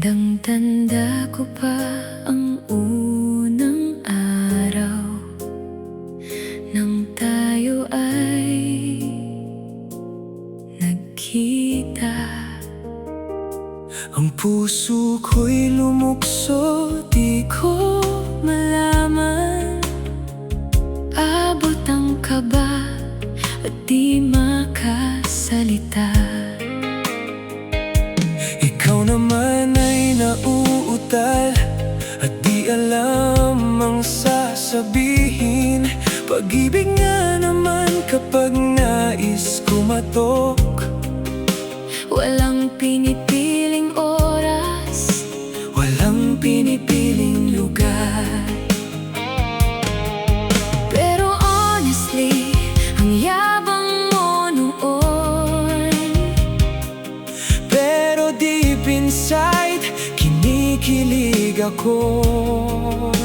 Tandang-tanda ko pa ang unang araw nang tayo ay nagkita. Ang puso ko'y lumukso, di ko malaman. Abot ang kaba at di makasalita. Ikaw naman ay nauutal at di alam ang sasabihin. Pag-ibig nga naman kapag nais kumatok. Walang pinipiling oras, Walang pinipiling lugar. pero honestly, ang yabang mo noon. Pero deep inside, kinikilig ako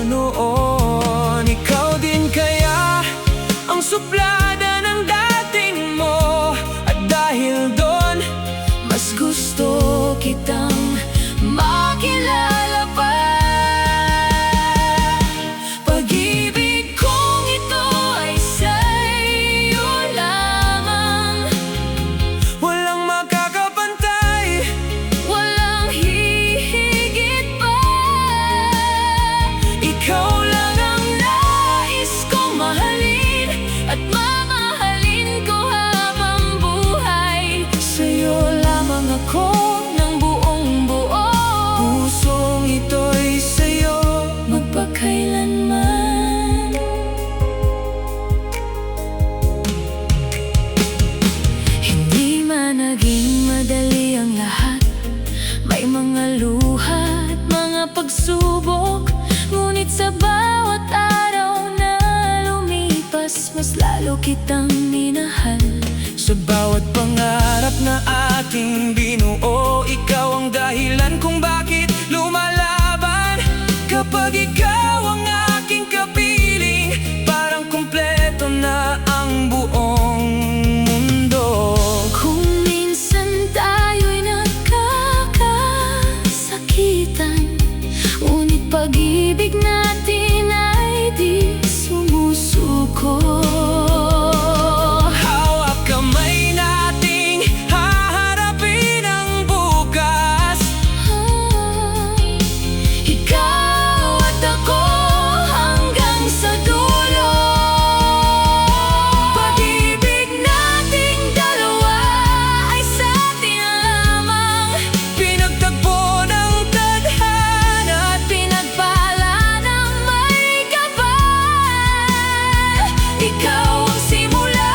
noon. Ikaw din kaya ang suplada ng dating mo. At dahil doon, Mas gusto kitang makilala pa. Pag-ibig kong ito ay sa'yo lamang. walang makakapantay. Walang hihigit pa. Ikaw lang ang Nais kong mahalin at mamahalin ko habang buhay. sa'yo Lamang ako ng buong buo, pusong ito'y sa'yo. magpakailanman. Hindi man naging madali ang lahat. May mga luha at mga pagsubok, ngunit sa bawat araw na lumipas, mas lalo kitang minahal. Sa bawat pangarap na ating binuo, ikaw ang dahilan kung bakit lumalaban. Kapag ikaw ang aking kapiling, parang kumpleto na ang buong mundo. Kung minsan tayo'y nagkakasakitan, ngunit pag-ibig natin ay di sumusuko. Hawak kamay nating haharapin ang bukas. Ikaw at ako hanggang sa dulo. Pag-ibig nating dalawa ay sa atin lamang. Pinagtagpo ng tadhana At pinagpala ng may kapal. Ikaw ang simula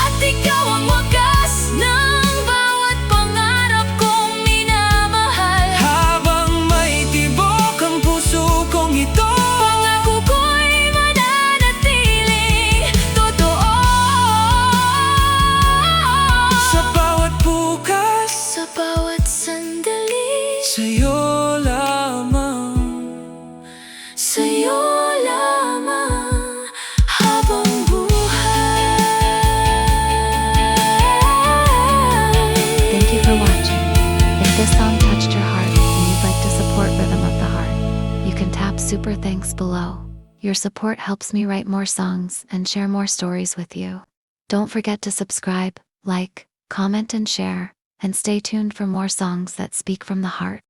at ikaw ang wakas ng bawat pangarap kong minamahal. habang may tibok ang puso kong ito. Pangako ko'y mananatiling totoo. Sa bawat bukas, Sa bawat sandali, sa'yo lamang. sa'yo lamang habang buhay. Thank you for watching. If this song touched your heart and you'd like to support Rhythm of the Heart, you can tap Super Thanks below. Your support helps me write more songs and share more stories with you. Don't forget to subscribe, like, comment, and share, and stay tuned for more songs that speak from the heart.